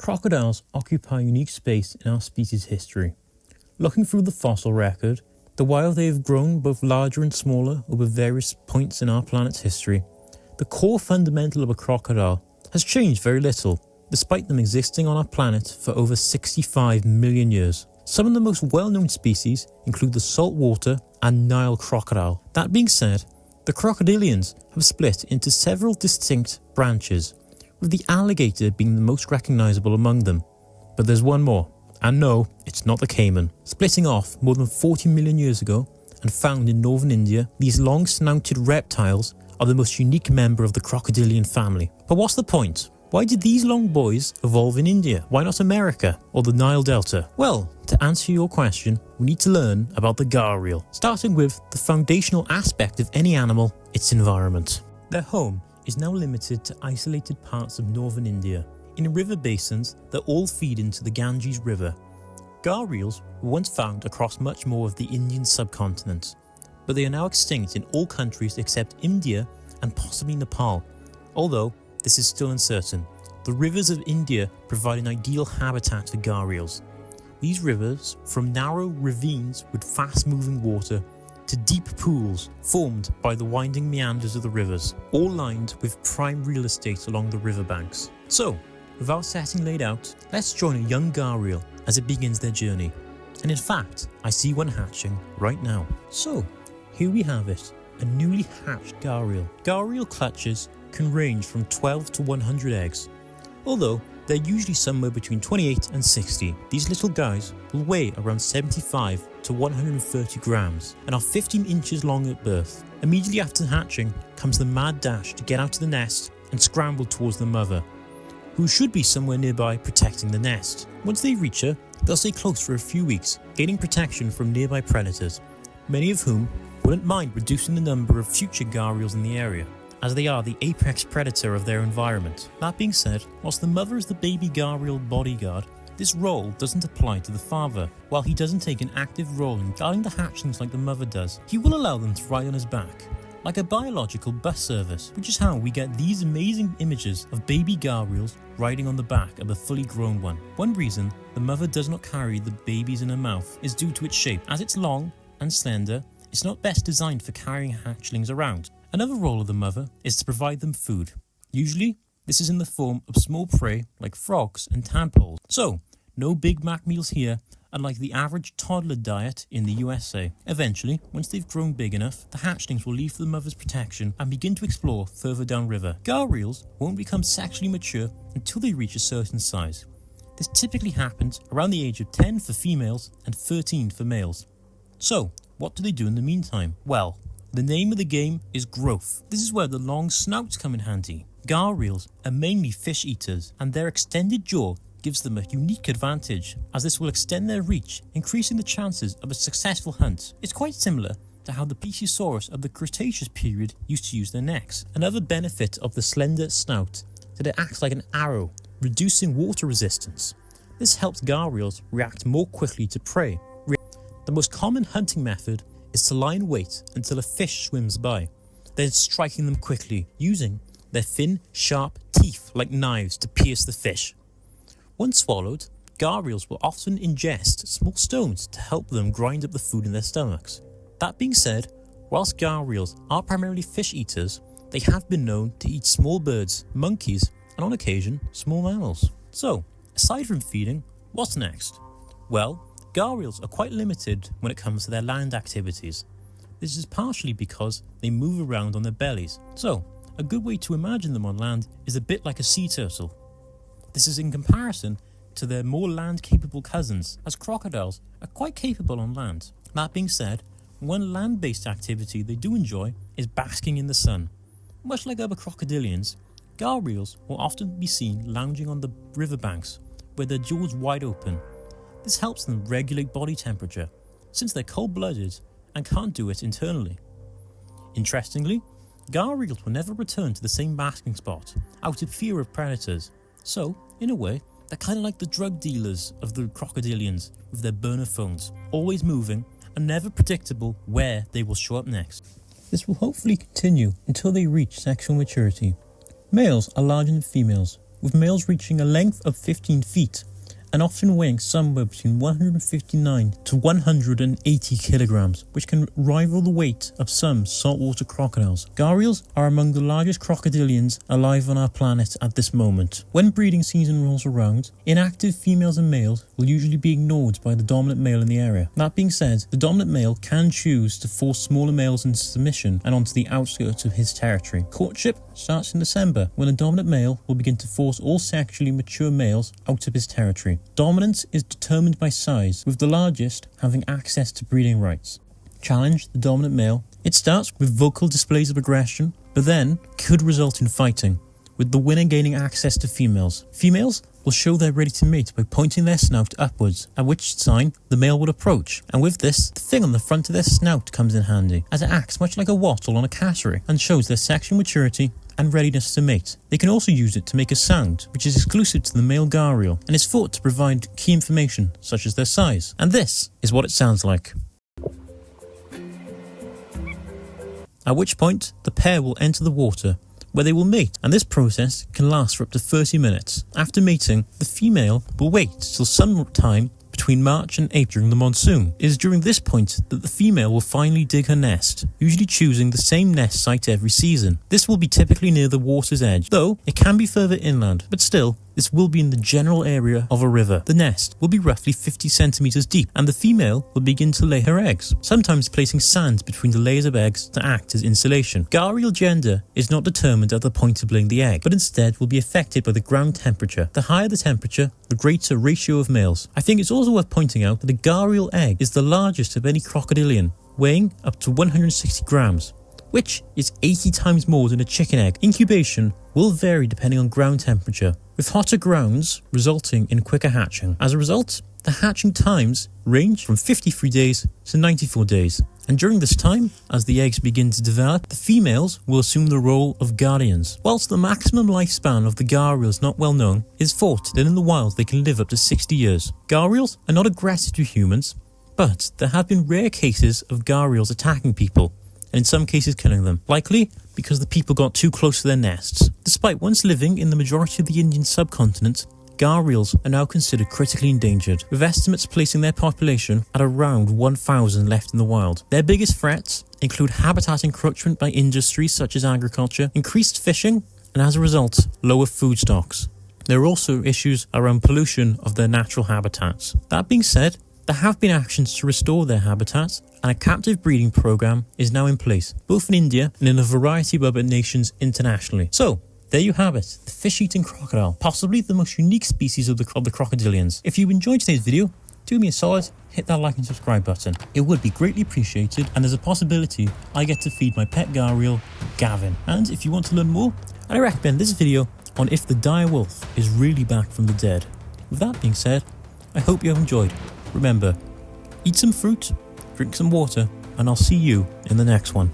Crocodiles occupy a unique space in our species' history. Looking through the fossil record, the while they have grown both larger and smaller over various points in our planet's history, the core fundamental of a crocodile has changed very little, despite them existing on our planet for over 65 million years. Some of the most well-known species include the saltwater and Nile crocodile. That being said, the crocodilians have split into several distinct branches, with the alligator being the most recognisable among them. But there's one more, and no, it's not the caiman. Splitting off more than 40 million years ago and found in northern India, these long-snouted reptiles are the most unique member of the crocodilian family. But what's the point? Why did these long boys evolve in India? Why not America or the Nile Delta? Well, to answer your question, we need to learn about the Gharial, starting with the foundational aspect of any animal, its environment. Their home is now limited to isolated parts of northern India, in river basins that all feed into the Ganges River. Gharials were once found across much more of the Indian subcontinent, but they are now extinct in all countries except India and possibly Nepal, although this is still uncertain. The rivers of India provide an ideal habitat for Gharials. These rivers, from narrow ravines with fast-moving water to deep pools formed by the winding meanders of the rivers, all lined with prime real estate along the riverbanks. So, with our setting laid out, let's join a young Gharial as it begins their journey. And in fact, I see one hatching right now. So, here we have it, a newly hatched Gharial. Gharial clutches can range from 12 to 100 eggs, although they're usually somewhere between 28 and 60. These little guys will weigh around 75 to 130 grams and are 15 inches long at birth. Immediately after hatching comes the mad dash to get out of the nest and scramble towards the mother, who should be somewhere nearby protecting the nest. Once they reach her, they'll stay close for a few weeks, gaining protection from nearby predators, many of whom wouldn't mind reducing the number of future Gharials in the area, as they are the apex predator of their environment. That being said, whilst the mother is the baby Gharial bodyguard, this role doesn't apply to the father. While he doesn't take an active role in guarding the hatchlings like the mother does, he will allow them to ride on his back, like a biological bus service, which is how we get these amazing images of baby Gharials riding on the back of a fully grown one. One reason the mother does not carry the babies in her mouth is due to its shape. As it's long and slender, it's not best designed for carrying hatchlings around. Another role of the mother is to provide them food. Usually, this is in the form of small prey like frogs and tadpoles. So, no Big Mac meals here, unlike the average toddler diet in the USA. Eventually, once they've grown big enough, the hatchlings will leave for the mother's protection and begin to explore further downriver. Gharials won't become sexually mature until they reach a certain size. This typically happens around the age of 10 for females and 13 for males. So, what do they do in the meantime? Well, the name of the game is growth. This is where the long snouts come in handy. Gharials are mainly fish eaters, and their extended jaw gives them a unique advantage, as this will extend their reach, increasing the chances of a successful hunt. It's quite similar to how the Plesiosaurus of the Cretaceous period used to use their necks. Another benefit of the slender snout is that it acts like an arrow, reducing water resistance. This helps Gharials react more quickly to prey. The most common hunting method is to lie in wait until a fish swims by, then striking them quickly, using their thin, sharp teeth like knives to pierce the fish. Once swallowed, Gharials will often ingest small stones to help them grind up the food in their stomachs. That being said, whilst Gharials are primarily fish eaters, they have been known to eat small birds, monkeys, and on occasion, small mammals. So, aside from feeding, what's next? Well, Gharials are quite limited when it comes to their land activities. This is partially because they move around on their bellies. So, a good way to imagine them on land is a bit like a sea turtle. This is in comparison to their more land-capable cousins, as crocodiles are quite capable on land. That being said, one land-based activity they do enjoy is basking in the sun. Much like other crocodilians, Gharials will often be seen lounging on the riverbanks with their jaws wide open. This helps them regulate body temperature, since they're cold-blooded and can't do it internally. Interestingly, Gharials will never return to the same basking spot out of fear of predators. So, in a way, they're kind of like the drug dealers of the crocodilians with their burner phones, always moving and never predictable where they will show up next. This will hopefully continue until they reach sexual maturity. Males are larger than females, with males reaching a length of 15 feet and often weighing somewhere between 159 to 180 kilograms, which can rival the weight of some saltwater crocodiles. Gharials are among the largest crocodilians alive on our planet at this moment. When breeding season rolls around, inactive females and males will usually be ignored by the dominant male in the area. That being said, the dominant male can choose to force smaller males into submission and onto the outskirts of his territory. Courtship starts in December, when the dominant male will begin to force all sexually mature males out of his territory. Dominance is determined by size, with the largest having access to breeding rights. Challenge the dominant male. It starts with vocal displays of aggression, but then could result in fighting, with the winner gaining access to females. Females will show they're ready to mate by pointing their snout upwards, at which sign the male will approach. And with this, the thing on the front of their snout comes in handy, as it acts much like a wattle on a cassory and shows their sexual maturity and readiness to mate. They can also use it to make a sound, which is exclusive to the male Gharial, and is thought to provide key information such as their size. And this is what it sounds like. At which point, the pair will enter the water, where they will mate, and this process can last for up to 30 minutes. After mating, the female will wait till some time between March and April during the monsoon. It is during this point that the female will finally dig her nest, usually choosing the same nest site every season. This will be typically near the water's edge, though it can be further inland, but still, this will be in the general area of a river. The nest will be roughly 50 centimeters deep, and the female will begin to lay her eggs, sometimes placing sand between the layers of eggs to act as insulation. Gharial gender is not determined at the point of laying the egg, but instead will be affected by the ground temperature. The higher the temperature, the greater ratio of males. I think it's also worth pointing out that the Gharial egg is the largest of any crocodilian, weighing up to 160 grams. Which is 80 times more than a chicken egg. Incubation will vary depending on ground temperature, with hotter grounds resulting in quicker hatching. As a result, the hatching times range from 53 days to 94 days. And during this time, as the eggs begin to develop, the females will assume the role of guardians. Whilst the maximum lifespan of the Gharial is not well known, it is thought that in the wild they can live up to 60 years. Gharials are not aggressive to humans, but there have been rare cases of Gharials attacking people, and in some cases killing them, likely because the people got too close to their nests. Despite once living in the majority of the Indian subcontinent, Gharials are now considered critically endangered, with estimates placing their population at around 1,000 left in the wild. Their biggest threats include habitat encroachment by industries such as agriculture, increased fishing, and as a result, lower food stocks. There are also issues around pollution of their natural habitats. That being said, there have been actions to restore their habitats, and a captive breeding program is now in place, both in India and in a variety of other nations internationally. So, there you have it, the fish-eating crocodile, possibly the most unique species of the crocodilians. If you enjoyed today's video, do me a solid, hit that like and subscribe button. It would be greatly appreciated, and there's a possibility I get to feed my pet Gharial, Gavin. And if you want to learn more, I recommend this video on if the dire wolf is really back from the dead. With that being said, I hope you have enjoyed. Remember, eat some fruit, drink some water, and I'll see you in the next one.